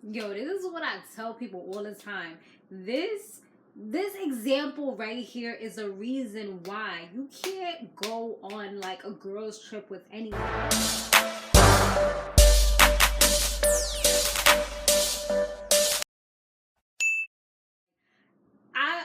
Yo, this is what I tell people all the time. This example right here is a reason why you can't go on like a girls trip with anyone.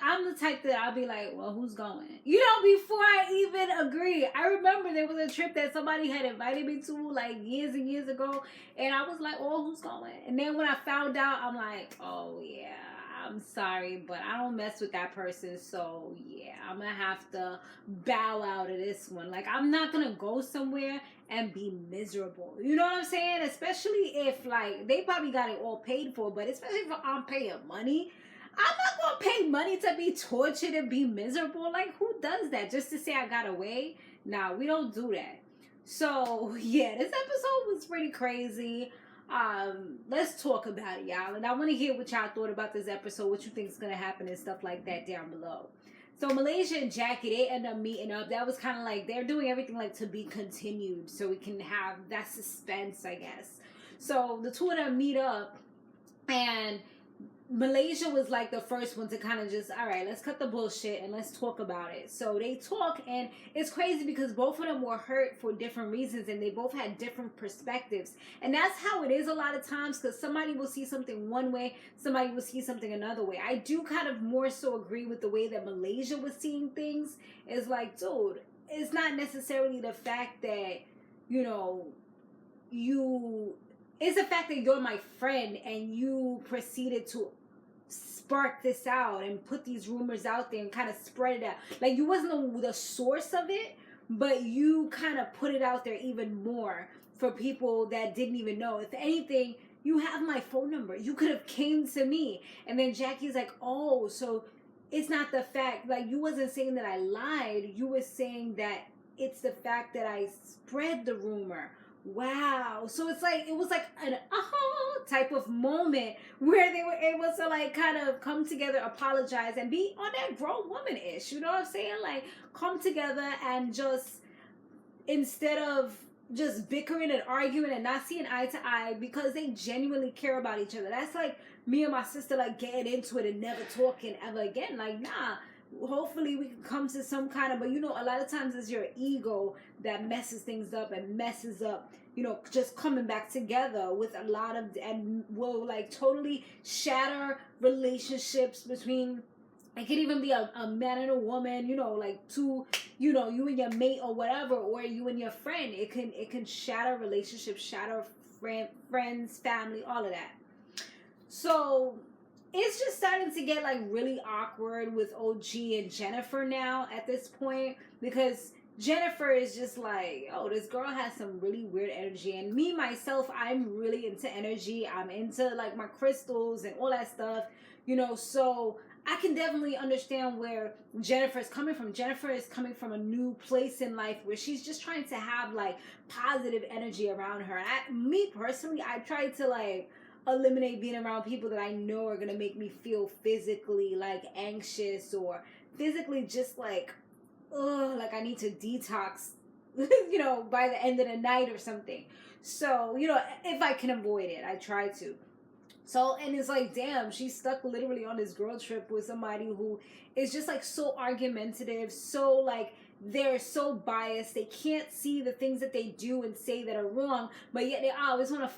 I'm the type that I'll be like, well, who's going? You know, before I even agree. I remember there was a trip that somebody had invited me to like years and years ago, and I was like, oh, who's going? And then when I found out, I'm like, oh yeah, I'm sorry, but I don't mess with that person, so yeah, I'm gonna have to bow out of this one. Like, I'm not gonna go somewhere and be miserable. You know what I'm saying? Especially if like they probably got it all paid for, but especially if I'm paying money, I'm not gonna pay money to be tortured and be miserable. Like, who does that just to say I got away? Nah, we don't do that. So yeah, this episode was pretty crazy. Let's talk about it, y'all. And I want to hear what y'all thought about this episode, what you think is gonna happen and stuff like that down below. So Malaysia and Jackie, they end up meeting up. That was kind of like they're doing everything like to be continued, so we can have that suspense, I guess. So the two of them meet up, and Malaysia was like the first one to kind of just, all right, let's cut the bullshit and let's talk about it. So they talk, and it's crazy because both of them were hurt for different reasons, and they both had different perspectives. And that's how it is a lot of times, because somebody will see something one way, somebody will see something another way. I do kind of more so agree with the way that Malaysia was seeing things. It's like, dude, it's not necessarily the fact that, you know, it's the fact that you're my friend and you proceeded to spark this out and put these rumors out there and kind of spread it out. Like, you wasn't the source of it, but you kind of put it out there even more for people that didn't even know. If anything, you have my phone number. You could have came to me. And then Jackie's like, oh, so it's not the fact, like, you wasn't saying that I lied. You were saying that it's the fact that I spread the rumor. Wow. So it's like, it was like an type of moment where they were able to like kind of come together, apologize, and be on that grown woman-ish. You know what I'm saying? Like, come together and just, instead of just bickering and arguing and not seeing eye to eye, because they genuinely care about each other. That's like me and my sister like getting into it and never talking ever again. Like, nah, hopefully we can come to some kind of, but you know, a lot of times it's your ego that messes things up and messes up, you know, just coming back together with a lot of, and will like totally shatter relationships between, it can even be a man and a woman, you know, like two, you know, you and your mate or whatever, or you and your friend. It can shatter relationships, shatter friends, family, all of that. So it's just starting to get like really awkward with OG and Jennifer now at this point, because Jennifer is just like, oh, this girl has some really weird energy. And me, myself, I'm really into energy. I'm into like my crystals and all that stuff, you know, so I can definitely understand where Jennifer is coming from. Jennifer is coming from a new place in life where she's just trying to have like positive energy around her. Me personally, I try to like eliminate being around people that I know are gonna make me feel physically like anxious, or physically just like, ugh, like I need to detox, you know, by the end of the night or something. So, you know, if I can avoid it, I try to. So, and it's like, damn, she's stuck literally on this girl trip with somebody who is just like so argumentative, so like they're so biased. They can't see the things that they do and say that are wrong, but yet they always want to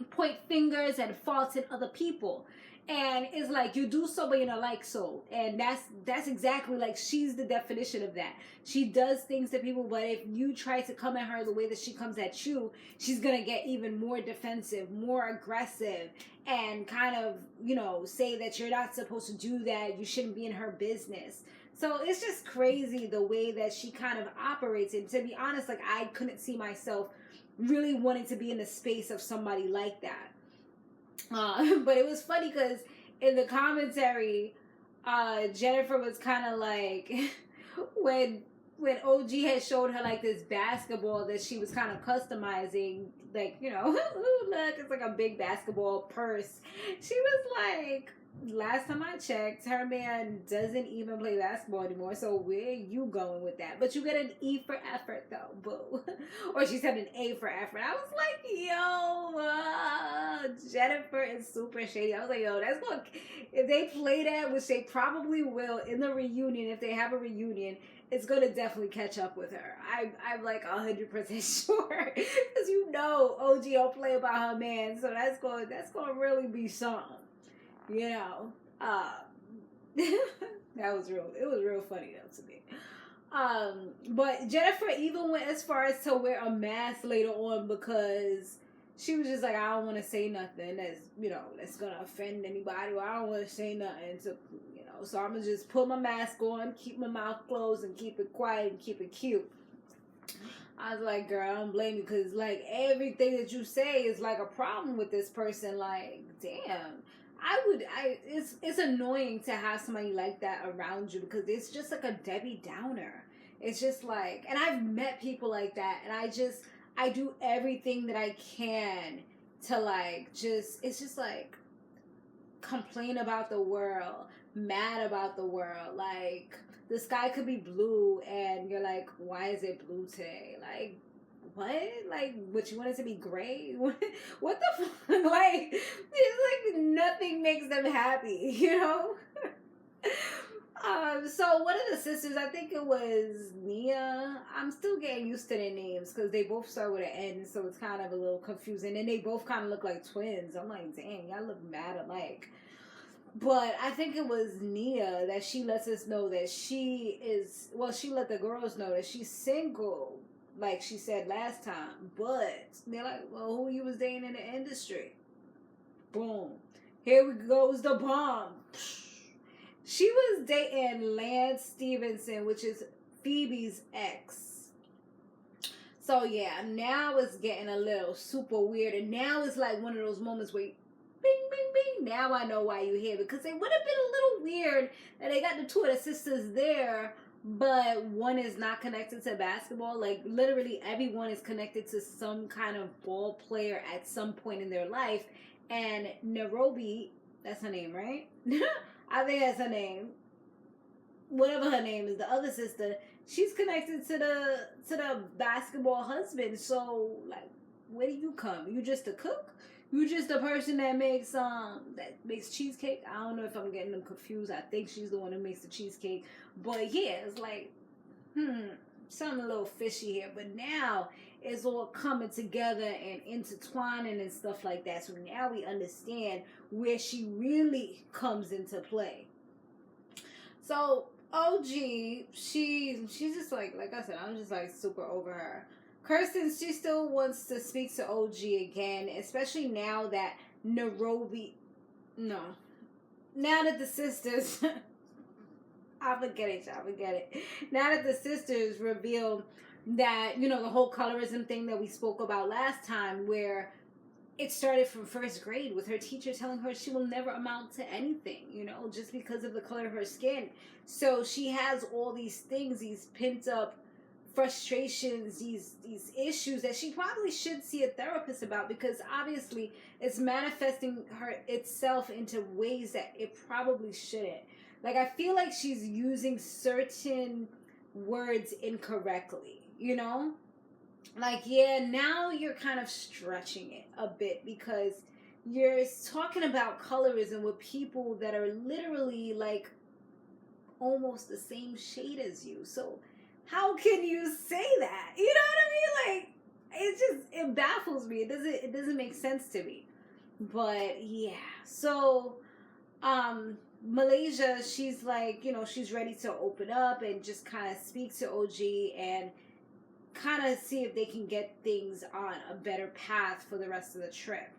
point fingers and faults in other people. And it's like, you do so but you're not like so. And that's exactly like, she's the definition of that. She does things to people, but if you try to come at her the way that she comes at you, she's gonna get even more defensive, more aggressive, and kind of, you know, say that you're not supposed to do that, you shouldn't be in her business. So it's just crazy the way that she kind of operates. And to be honest, like, I couldn't see myself really wanting to be in the space of somebody like that. But it was funny because in the commentary, Jennifer was kind of like, when OG had showed her like this basketball that she was kind of customizing, like, you know, look, it's like a big basketball purse. She was like, last time I checked, her man doesn't even play basketball anymore. So where are you going with that? But you get an E for effort, though, boo. Or she said an A for effort. I was like, yo, Jennifer is super shady. I was like, yo, that's going. If they play that, which they probably will in the reunion, if they have a reunion, it's gonna definitely catch up with her. I'm like 100% sure, because you know OG don't play about her man, so that's going to really be something. You know, that was real. It was real funny though to me. But Jennifer even went as far as to wear a mask later on because she was just like, I don't want to say nothing that's gonna offend anybody, or I don't want to say nothing to, so I'm gonna just put my mask on, keep my mouth closed, and keep it quiet and keep it cute. I was like, girl, I don't blame you, because like everything that you say is like a problem with this person. Like, damn. It's annoying to have somebody like that around you, because it's just like a Debbie Downer. It's just like, and I've met people like that, and I do everything that I can to like it's just like complain about the world, mad about the world. Like, the sky could be blue and you're like, why is it blue today? Like, what? Like, what, you want it to be gray? What the fuck? Like, it's like nothing makes them happy, So one of the sisters, I think it was Nia. I'm still getting used to their names because they both start with an N, so it's kind of a little confusing. And they both kind of look like twins. I'm like, dang, y'all look mad alike. But I think it was Nia that she lets us know that she let the girls know that she's single, like she said last time. But they're like, well, who you was dating in the industry? Boom. Here goes the bomb. She was dating Lance Stevenson, which is Phoebe's ex. So yeah, now it's getting a little super weird. And now it's like one of those moments where bing, bing, bing. Now I know why you're here. Because it would have been a little weird that they got the two of the sisters there, but one is not connected to basketball. Like, literally everyone is connected to some kind of ball player at some point in their life. And Nairobi, that's her name, right? I think that's her name. Whatever her name is, the other sister, she's connected to the basketball husband. So, like, where do you come? You just a cook? You just a person that makes cheesecake? I don't know if I'm getting them confused. I think she's the one who makes the cheesecake. But yeah, it's like, something a little fishy here. But now it's all coming together and intertwining and stuff like that. So now we understand where she really comes into play. So OG, she's just like I said, I'm just like super over her. Kirsten, she still wants to speak to OG again, especially now that now that the sisters, I forget it. Now that the sisters reveal that, the whole colorism thing that we spoke about last time, where it started from first grade with her teacher telling her she will never amount to anything, just because of the color of her skin. So she has all these things, these pent up frustrations, these issues that she probably should see a therapist about, because obviously it's manifesting itself into ways that it probably shouldn't. Like, I feel like she's using certain words incorrectly, Like, yeah, now you're kind of stretching it a bit, because you're talking about colorism with people that are literally like almost the same shade as you. So how can you say that? You know what I mean? Like, it baffles me. It doesn't make sense to me. But yeah, so Malaysia, she's like, she's ready to open up and just kind of speak to OG and kind of see if they can get things on a better path for the rest of the trip.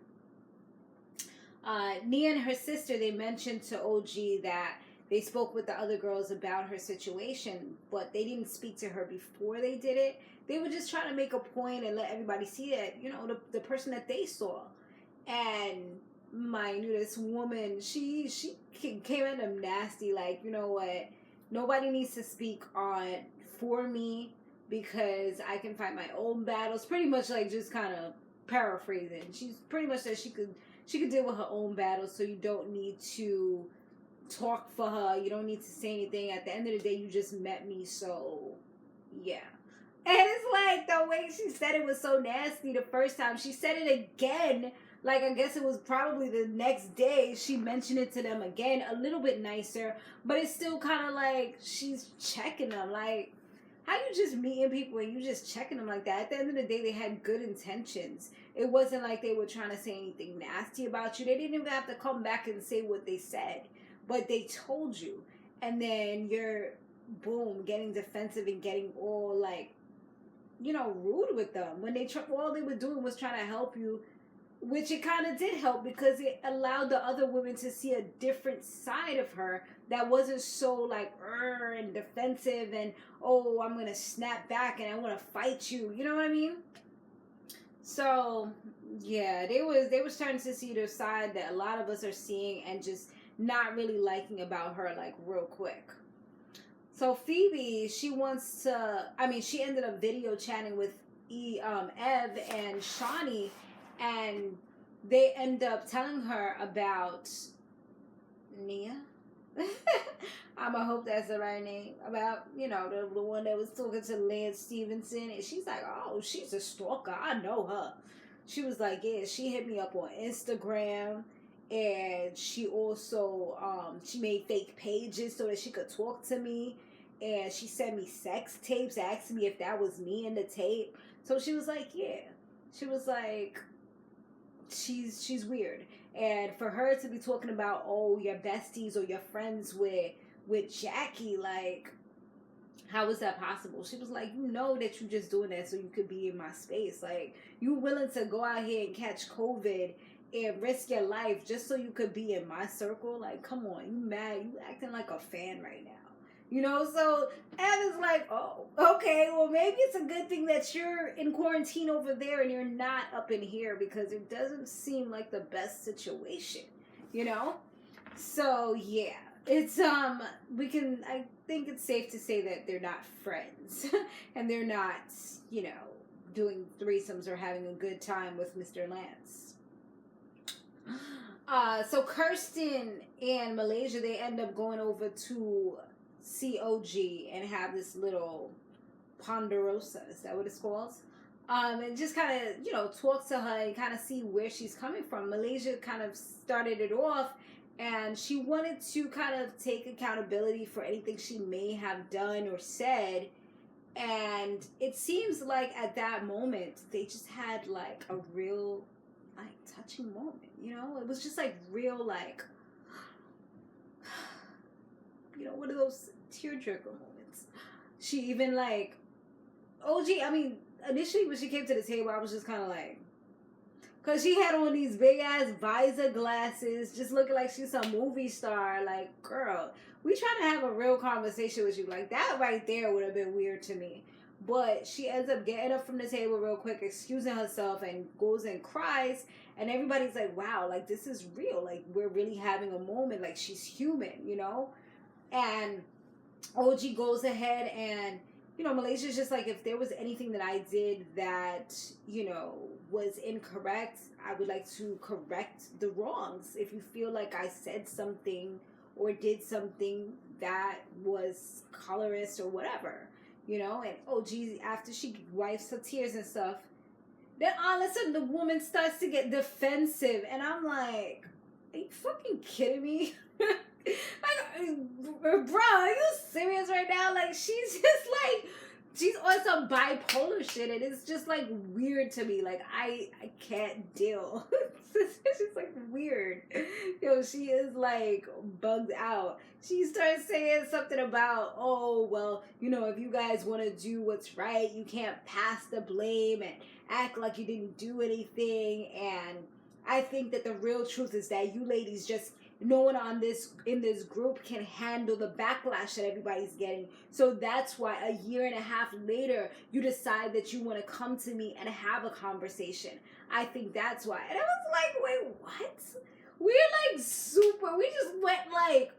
Nia and her sister, they mentioned to OG that they spoke with the other girls about her situation, but they didn't speak to her before they did it. They were just trying to make a point and let everybody see it, the person that they saw. And mind you, this woman, she came at them nasty, like, you know what, nobody needs to speak on for me because I can fight my own battles. Pretty much like just kind of paraphrasing. She's pretty much said she could she could deal with her own battles, so you don't need to talk for her. You don't need to say anything. At the end of the day, you just met me, so yeah. And it's like the way she said it was so nasty the first time. She said it again. Like, I guess it was probably the next day she mentioned it to them again, a little bit nicer, but it's still kind of like she's checking them. Like, how you just meeting people and you just checking them like that? At the end of the day, they had good intentions. It wasn't like they were trying to say anything nasty about you. They didn't even have to come back and say what they said, but they told you. And then you're, boom, getting defensive and getting all like, you know, rude with them. When all they were doing was trying to help you, which it kind of did help because it allowed the other women to see a different side of her that wasn't so like and defensive and, oh, I'm gonna snap back and I want to fight you. You know what I mean? So yeah, they was starting to see the side that a lot of us are seeing and just not really liking about her, like, real quick. So Phoebe, she ended up video chatting with Ev and Shawnee, and they end up telling her about Nia. I hope that's the right name. About, you know, the one that was talking to Lance Stevenson, and she's like, oh, she's a stalker. I know her. She was like, yeah, she hit me up on Instagram, and she also she made fake pages so that she could talk to me, and she sent me sex tapes, asking me if that was me in the tape. So she was like, yeah. She was like, she's weird. And for her to be talking about, oh, your besties or your friends with Jackie, like, how is that possible? She was like, you know that you just doing that so you could be in my space. Like, you willing to go out here and catch COVID and risk your life just so you could be in my circle? Like, come on, you mad? You acting like a fan right now. You know, so Evan's like, oh, okay, well, maybe it's a good thing that you're in quarantine over there and you're not up in here, because it doesn't seem like the best situation, you know? So, yeah, it's, I think it's safe to say that they're not friends and they're not, you know, doing threesomes or having a good time with Mr. Lance. So Kirsten and Malaysia, they end up going over to COG and have this little ponderosa, is that what it's called? And just kind of, you know, talk to her and kind of see where she's coming from. Malaysia kind of started it off, and she wanted to kind of take accountability for anything she may have done or said. And it seems like at that moment, they just had like a real, like, touching moment, you know? It was just like real, like, you know, one of those tearjerker moments. She even, like, initially when she came to the table, I was just kind of like, because she had on these big-ass visor glasses, just looking like she's some movie star. Like, girl, we trying to have a real conversation with you. Like, that right there would have been weird to me. But she ends up getting up from the table real quick, excusing herself, and goes and cries. And everybody's like, wow, like, this is real. Like, we're really having a moment. Like, she's human, you know? And OG goes ahead and, you know, Malaysia's just like, if there was anything that I did that, you know, was incorrect, I would like to correct the wrongs. If you feel like I said something or did something that was colorist or whatever, you know. And OG, after she wipes her tears and stuff, then all of a sudden the woman starts to get defensive. And I'm like, are you fucking kidding me? Like, bro, are you serious right now? Like, she's just like, she's on some bipolar shit, and it's just like weird to me. Like, I can't deal. It's just like weird. Yo, she is like bugged out. She starts saying something about, oh, well, you know, if you guys want to do what's right, you can't pass the blame and act like you didn't do anything. And I think that the real truth is that you ladies just, no one in this group can handle the backlash that everybody's getting. So that's why a year and a half later, you decide that you want to come to me and have a conversation. I think that's why. And I was like, wait, what? We're like super, we just went like,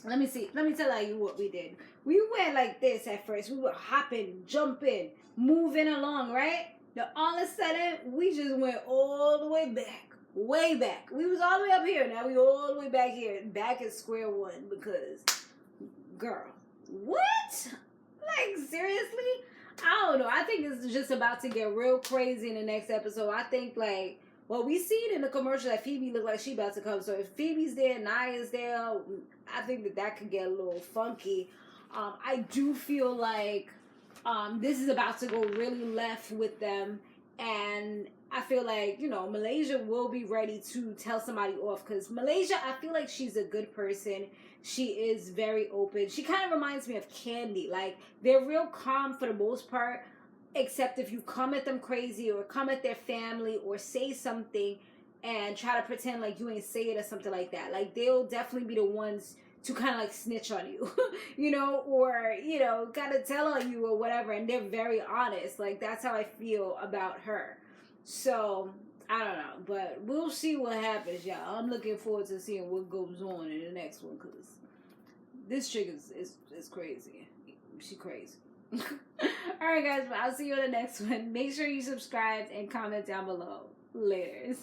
let me tell you what we did. We went like this at first. We were hopping, jumping, moving along, right? Now all of a sudden, we just went all the way back. way back. We was all the way up here. Now we all the way back here. Back at square one because, girl, what? Like, seriously? I don't know. I think it's just about to get real crazy in the next episode. I think, like, well, we seen in the commercial that Phoebe looked like she about to come. So if Phoebe's there, Naya's there, I think that could get a little funky. I do feel like this is about to go really left with them. And I feel like, you know, Malaysia will be ready to tell somebody off. Because Malaysia, I feel like she's a good person. She is very open. She kind of reminds me of Candy. Like, they're real calm for the most part. Except if you come at them crazy or come at their family or say something and try to pretend like you ain't say it or something like that. Like, they'll definitely be the ones to kind of like snitch on you, you know, or, you know, kind of tell on you or whatever. And they're very honest. Like, that's how I feel about her. So, I don't know. But we'll see what happens, y'all. I'm looking forward to seeing what goes on in the next one because this chick is crazy. She crazy. Alright guys, I'll see you in the next one. Make sure you subscribe and comment down below. Laters.